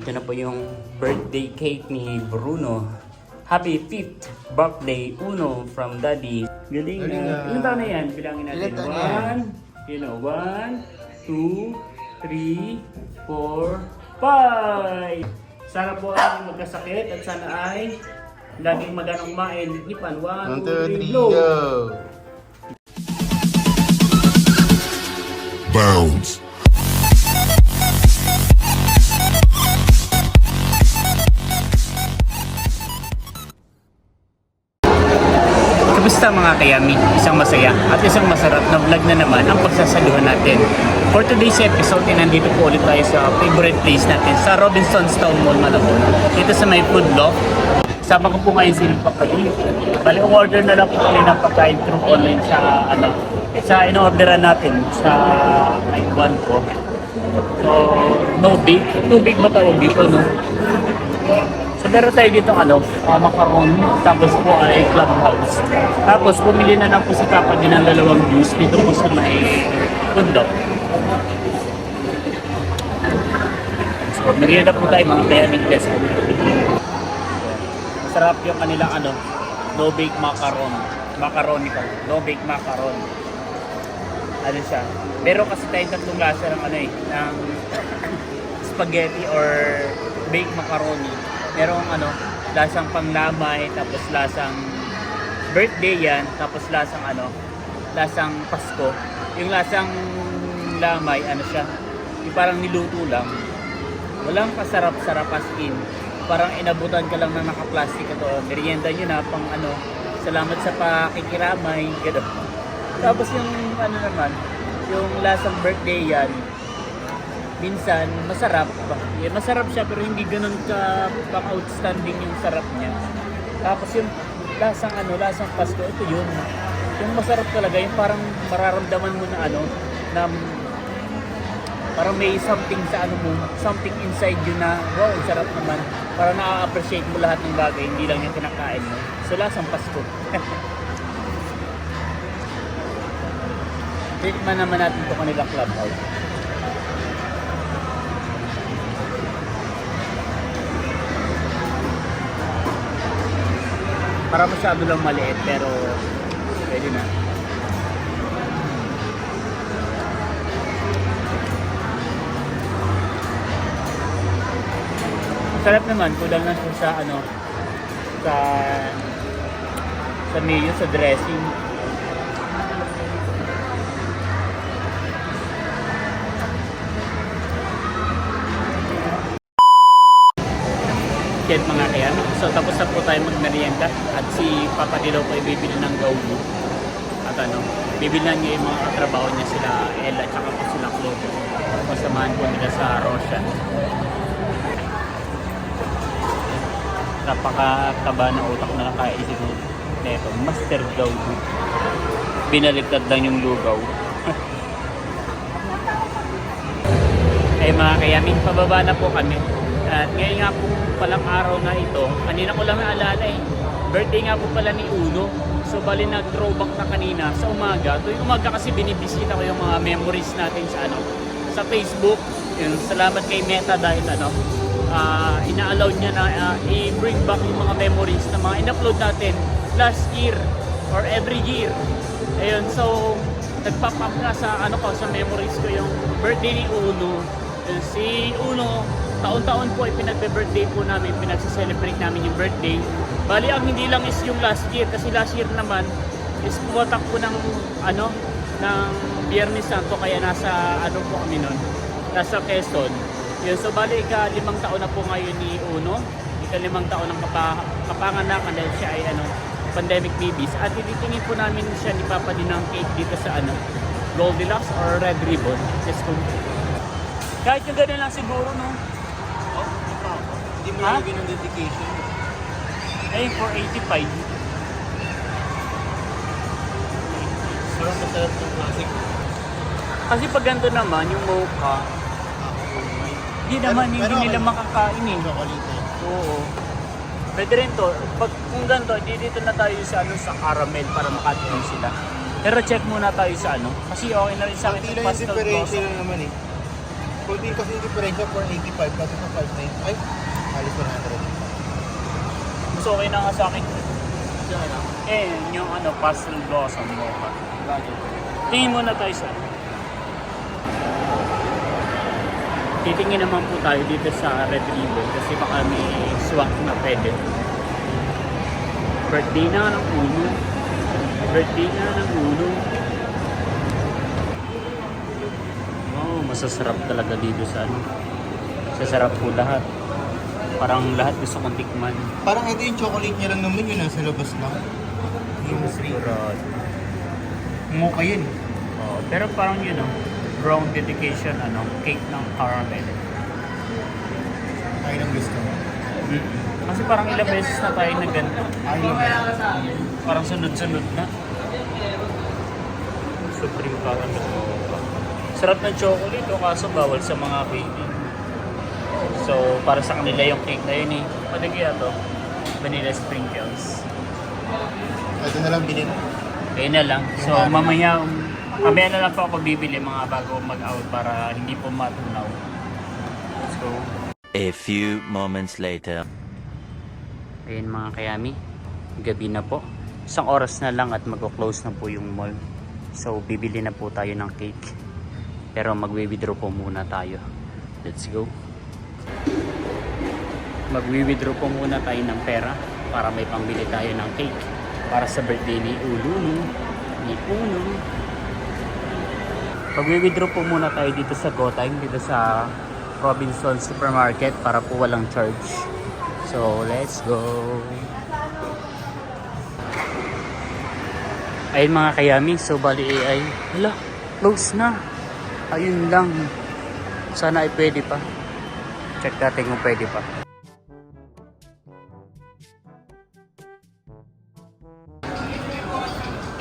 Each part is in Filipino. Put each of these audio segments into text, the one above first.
Ito na po yung birthday cake ni Bruno. Happy 5th birthday, Uno, from Daddy. Galing na. Ilan taon na yan? Bilangin natin. 1, 2, 3, 4, 5. Sana po ay magkasakit at sana ay laging maganong kumain. Hipan. 1, 2, 3, go! Bounce. Kamusta mga kayami? Isang masaya at isang masarap na vlog na naman ang pagsasaluhan natin. For today's episode, nandito po ulit tayo sa favorite place natin sa Robinson's Town Mall, Malabon. Dito sa may food block. Sama ko po ngayon si Papali. Bali, order na lang po kami ng pagkain through online sa in-orderan natin sa iPhone ko. So, no big. Too big ba tawag dito, no? So, meron tayo dito macaron, tapos po ay clubhouse. Tapos, pumili na lang po si Papa din ng dalawang juice dito po sa may bundok. So, merienda po tayo mga kayaming test. Masarap yung kanilang no bake macaron. Macaroni pa. No bake macaron. Ano siya? Meron kasi tayong tatlong lasa ng ng spaghetti or baked macaroni. Merong lasang panglamay, tapos lasang birthday yan, tapos lasang lasang Pasko. Yung lasang lamay, siya, yung parang niluto lang. Walang kasarap-sarap as in. Parang inabutan ka lang na naka-plastic ito. Merienda nyo na pang salamat sa pakikiramay, gano'n. Tapos yung naman, yung lasang birthday yan, minsan masarap. Masarap siya pero hindi ganoon ka outstanding yung sarap niya. Tapos yung lasang lasang Pasko, ito yun. Yung masarap talaga, yung parang mararamdaman mo na na parang may something sa mo, something inside you na wow, sarap naman. Parang na-appreciate mo lahat ng bagay, hindi lang yung kinakain mo. So lasang Pasko. Tikman naman natin ito kanila clubhouse. Para masyado lang maliit pero pwede na. Sarap naman, kulang lang siya sa mayo, sa dressing. Yan mga kaya. So tapos na po tayo magmerienda at si Papa Dilo po ay bibili ng gawdo. At bibilihan niya yung mga katrabaho niya sila Ella at saka po sila Claude. Pasamahan po nila sa Roshan. Napakataba na utak na nakaisip mo. Neto, Master Gawdo. Binaliktad lang yung lugaw. Eh mga kayaming, pababa na po kami. At ngayon nga po palang araw na ito, kanina ko lang naalala birthday nga po pala ni Uno. So bali nag-throwback na kanina sa umaga. Tuwing umaga kasi binibisita ko yung mga memories natin sa Facebook. Yun, salamat kay Meta dahil ina-allow niya na i-bring back yung mga memories na mga in-upload natin last year or every year. Ayun, so nag-pop up na sa sa memories ko yung birthday ni Uno. Si Uno, taon-taon po ay pinagbe-birthday po namin, pinagse-celebrate namin yung birthday. Bali, ang hindi lang is yung last year, kasi last year naman is pumatak po ng Biyernes Santo, kaya nasa po kami nun, nasa Quezon. Yun, so bali, ika-5 taon na po ngayon ni Uno, ika-5 taon ng kapanganakan dahil siya ay pandemic babies. At ititingin po namin siya ni Papa din ng cake dito sa Goldilocks or Red Ribbon. Kahit yung gano'n lang siguro, no? Hindi mo nilagay ng dedication. Ay, 485. Parang masarap ng classic. Kasi pag ganito naman, yung mocha, hindi nila makakain eh. Chocolate. Oo. Pwede rin to. Kung ganito, dito na tayo sa caramel para makatinig sila. Pero check muna tayo sa kasi okay na rin sa akin. Hindi lang yung differential na naman eh. Kung din kasi yung diferensya 485 kasi sa 59. Ay, halos 100. Mas okay na nga sa akin. Siya na. Yung pastel blossom mocha. Tingin muna tayo sa titingin naman po tayo dito sa Red Ribbon kasi baka may swak na pwede. Birthday na ng uno. Birthday na ng uno. Oh, masasarap talaga dito sa Masasarap po lahat. Parang lahat gusto kong tikman. Parang ito yung chocolate niya lang naman, yun nasa labas lang. Yung Sigurado. mocha yun. Oh, pero parang yun brown dedication cake ng caramel. Ay, ang gusto mo. Kasi parang ilang beses na tayo na ganito. Ay, naman. Parang sunod-sunod na. Supreme caramel. Sarap ng chocolate kaso bawal sa mga baby. So, para sa kanila yung cake na yun Paligya to. Vanilla sprinkles. Ito na lang bilhin. Kaya na lang. So, mamaya na lang po ako bibili mga bago mag-out para hindi po matunaw. Let's go. A few moments later. Ayun mga kayami, gabi na po. Isang oras na lang at mag-close na po yung mall. So bibili na po tayo ng cake. Pero mag-withdraw po muna tayo. Let's go. Mag-withdraw po muna tayo ng pera para may pambili tayo ng cake. Para sa birthday ni Uno. Mag-withdraw po muna tayo dito sa GoTime, dito sa Robinson Supermarket para po walang charge. So, let's go. Ayun mga kayami, so bali ay, hala, close na. Ayun lang. Sana ay pwede pa. Check natin kung pwede pa.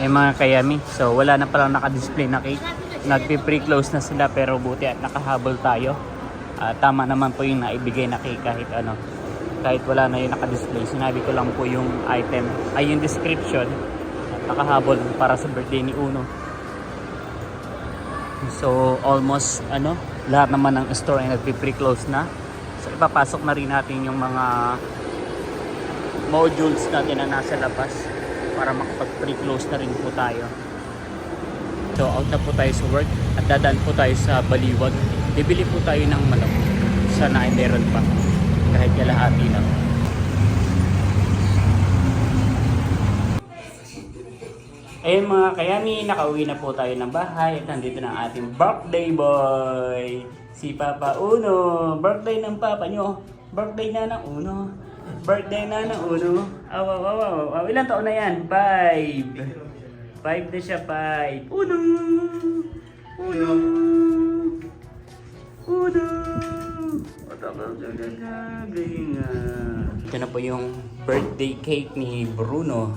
Ayun mga kayami, so wala na palang naka-display na cake. Nagpi-pre-close na sila pero buti at nakahabol tayo. Tama naman po yung naibigay na cake kahit wala na yung naka-display. Sinabi ko lang po yung item ay yung description at nakahabol para sa birthday ni Uno. So almost lahat naman ng store ay nagpi-pre-close na. So ipapasok na rin natin yung mga modules natin na nasa labas para makapag-pre-close na rin po tayo. So out na po tayo sa work at dadaan po tayo sa Baliwag. Bibili po tayo ng manok. Sana ay meron pa. Kahit kalahati lang. Ayun mga kayami, nakauwi na po tayo ng bahay at nandito na ang ating birthday boy. Si Papa Uno. Birthday ng Papa nyo. Birthday na ng Uno. Birthday na ng Uno. Aw. Ilang taon na yan? 5. 5 na siya, 5. Uno! Ito na po yung birthday cake ni Bruno.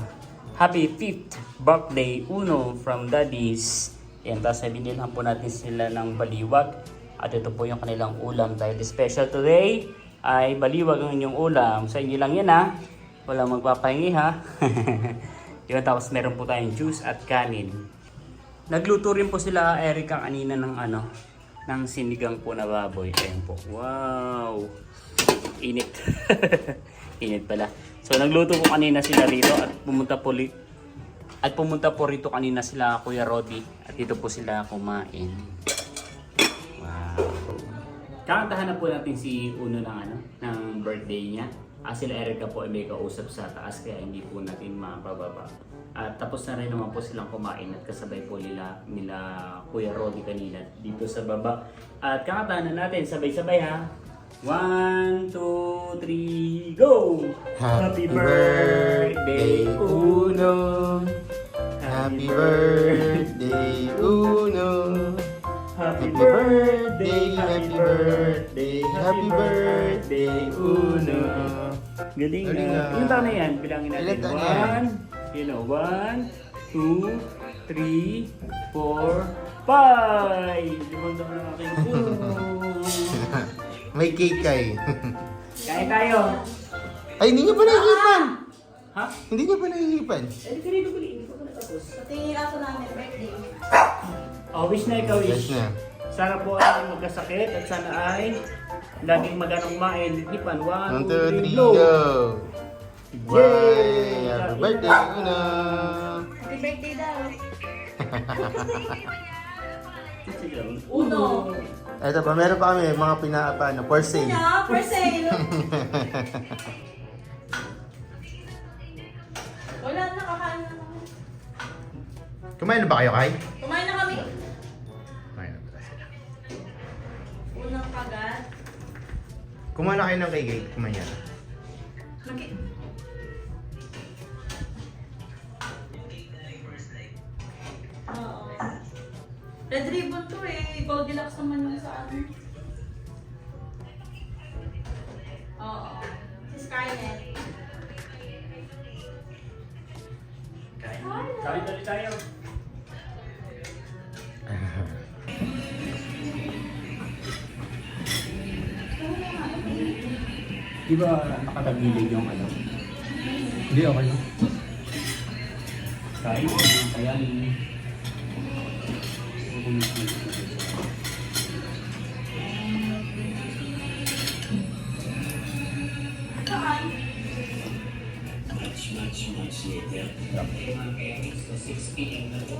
Happy 5th birthday, Uno, from Daddy's. Yan, tapos binilhan po natin sila ng baliwag. At ito po yung kanilang ulam. Dahil special today ay baliwag ang inyong ulam. Sa inyo lang yan walang magpapahingi Yun, tapos meron po tayong juice at kanin. Nagluto rin po sila Erica kanina ng sinigang po na baboy. Ayan po. Wow! Init. Init pala. So nagluto po kanina sila rito at pumunta po rito kanina sila Kuya Rodi at dito po sila kumain. Wow! Kakantahan na po natin si Uno ng birthday niya. Sila Erica po ay may kausap sa taas kaya hindi po natin mapababa. At tapos na rin naman po silang kumain at kasabay po nila Kuya Rodi kanina dito sa baba. At kakantahan na natin sabay-sabay 1, 2, 3, go! Happy birthday Uno! Happy birthday, Uno! Happy birthday, happy birthday, happy birthday Uno! Galing Galing na. na. Ilang taon na yan? Bilangin natin. Ilang taon na yan? 1, 2, 3, 4, 5! Limang taon na aking Uno! May cake kay. Kaya tayo! Ay, hindi niya pa nahihipan! Ha? Hindi niya pa nahihipan. Eh, kanino ba hindi pa natapos? Patingin ako namin birthday. Oh, wish na ikaw, Yes wish. na. Sana po ay magkasakit at sana ay laging maganong kumain. Lipan, 1, 1, 2, 3, 2, 3, blow! go! Yay! Happy birthday, Una! Happy birthday daw. Uno! Ito pa, meron pa kami mga pinaapano, for sale. Ano? For sale. Wala na, kakain na kami. Kumain na ba kayo, Kai? Kumain na kami. Kumain na pala sila. Unang kagat. Kumain na kayo ng kay Gay. Kumain yan. Oo. Red ribbon to eh. Goldilocks naman yung sa atin. Oo. Si Skynet. Kain ulit tayo. Di ba nakatagilid yung ano? Hindi, okay lang. Kain mo, kaya much later. So 6 p.m. na po.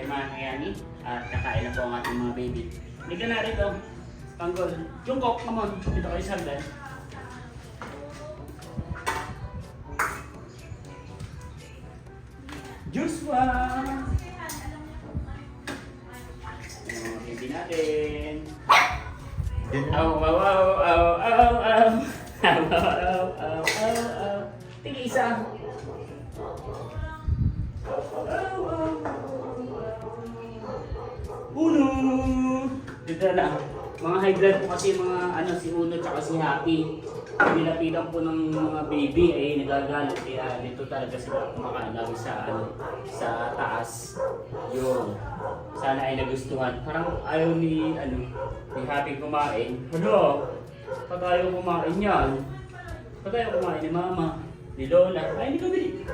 Mga kayani, at kakain na po ang ating mga baby. Hindi ka na rito, Tanggol. Jungkook naman, dito kayo sagdan. Joshua! Yung mga baby natin. Aw, aw, aw, aw, aw, aw. Aw, aw, aw, aw, aw. Tingin isa. Uno! Dito na. Mga high blood po kasi mga ano si Uno tsaka si Happy. Nilapitan po ng mga baby ay nagagalit. Kaya dito talaga sila kumakain lagi sa ano sa taas. Yun. Sana ay nagustuhan. Parang ayaw ni ni Happy kumain. Hello. Pag ayaw kumain yan. Pag ayaw kumain ni Mama, ni Lola. Ay, hindi ko bili.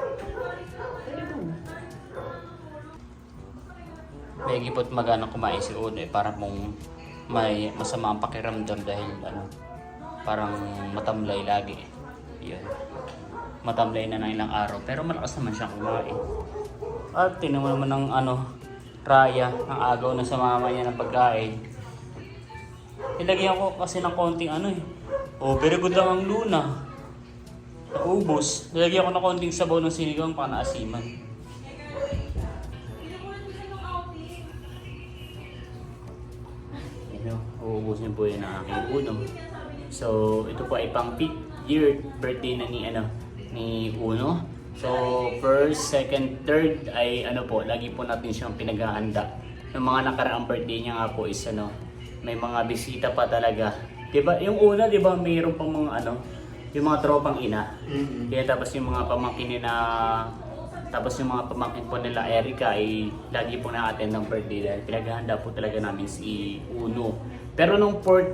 May gipot magana kumain si Uno eh, parang mong may masama ang pakiramdam dahil parang matamlay lagi. Yun. Matamlay na ng ilang araw pero malakas naman siyang kumain. At tinanong naman ng Raya, ang agaw na sa mama niya ng pagkain. Ilagyan ko kasi ng konting very good lang ang Luna. Naubos. Ilagyan ko ng konting sabaw ng sinigang para naasiman. Uubusin po yun ang aking Uno. So, ito po ay pang 5th year birthday na ni Uno. So, first, second, third ay lagi po natin siyang pinaghahanda. Yung mga nakaraang birthday niya nga po is may mga bisita pa talaga. Diba, yung una, diba, mayroon pang mga yung mga tropang ina. Kaya tapos yung mga pamangkin tapos yung mga pamangkin po nila Erica ay lagi po na-attend ng birthday dahil pinaghahanda po talaga namin si Uno. Pero nung 4th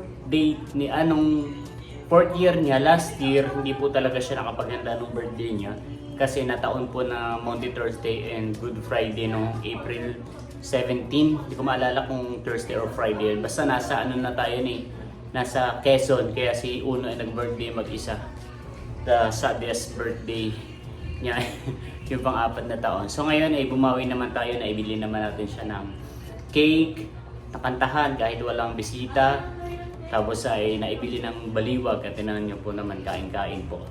year niya, last year, hindi po talaga siya nakapaghanda ng birthday niya kasi nataon po na Monday, Thursday and Good Friday nung April 17. Hindi ko maalala kung Thursday or Friday. Basta nasa na tayo nasa Quezon kaya si Uno ay nag-birthday mag-isa. The saddest birthday niya yung pang-4 na taon. So ngayon ay bumawi naman tayo na ibili naman natin siya ng cake, nakantahan kahit walang bisita. Tapos ay naibili ng baliwag at tinanan niyo po naman kain-kain po.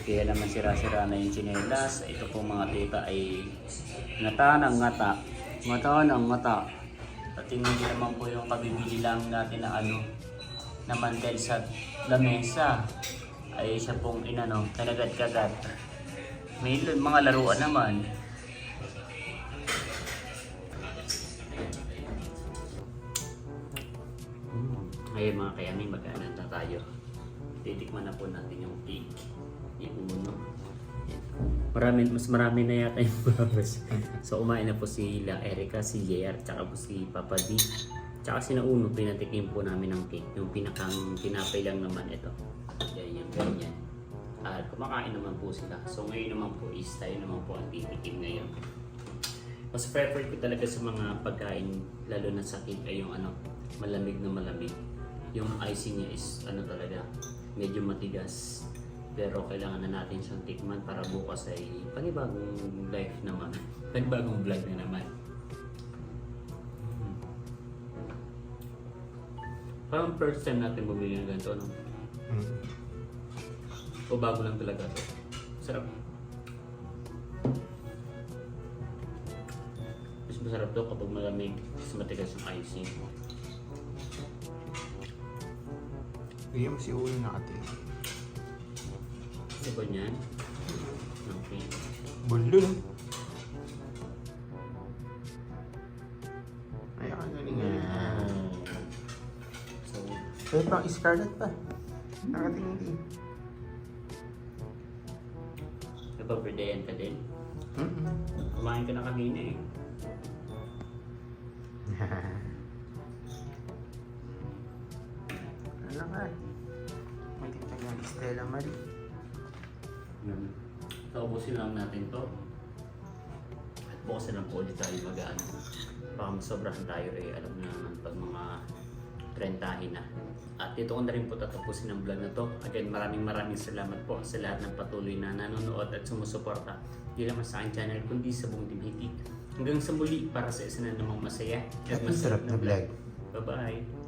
Kaya naman sira-sira na yung tsinelas. Ito po mga tita ay ngata ng ngata. Ngata ng ngata. At tingnan niyo naman po yung kabibili lang natin na na mantel sa lamesa. Ay siya pong kanagat-kagat. May mga laruan naman. Ngayon mga kayami, mag-anan na tayo. Titikman na po natin yung cake. Yung uno. Mas marami na yata yung babas. So umain na po sila Erica, si JR, tsaka po si Papa D. Tsaka si Nauno, pinatikim po namin ng cake. Yung pinakang tinapay lang naman ito. Yan yung ganyan. At kumakain naman po sila. So ngayon naman po is tayo naman po ang titikim ngayon. Mas prefer ko talaga sa mga pagkain, lalo na sa cake ay yung malamig na malamig. Yung icing niya is talaga, medyo matigas. Pero kailangan na natin siyang tikman para bukas ay panibagong life naman. Panibagong vlog na naman. Parang first time natin bumili ng ganito, no? O bago lang talaga ito. Sarap. Mas masarap to kapag malamig, mas matigas yung icing. Yung si ulo na ate. Ano ba niyan? Okay. Bulol. Ay, ang galing nga. So, May pang scarlet pa. Nakatingin. napabirdayan ka din. Kumain ka na kanina eh. Ano ka? Matitag ng Stella Marie. Taubusin lang natin to. At bukas na lang po ulit tayo mag-ano. Baka masobrahan tayo eh. Alam na naman pag mga 30 na. At dito ko na rin po tatapusin ang vlog na to. Again, maraming salamat po sa lahat ng patuloy na nanonood at sumusuporta. Hindi naman sa aking channel, kundi sa buong Team Hitik. Hanggang sa muli para sa isa na namang masaya At masarap na vlog. Bye-bye!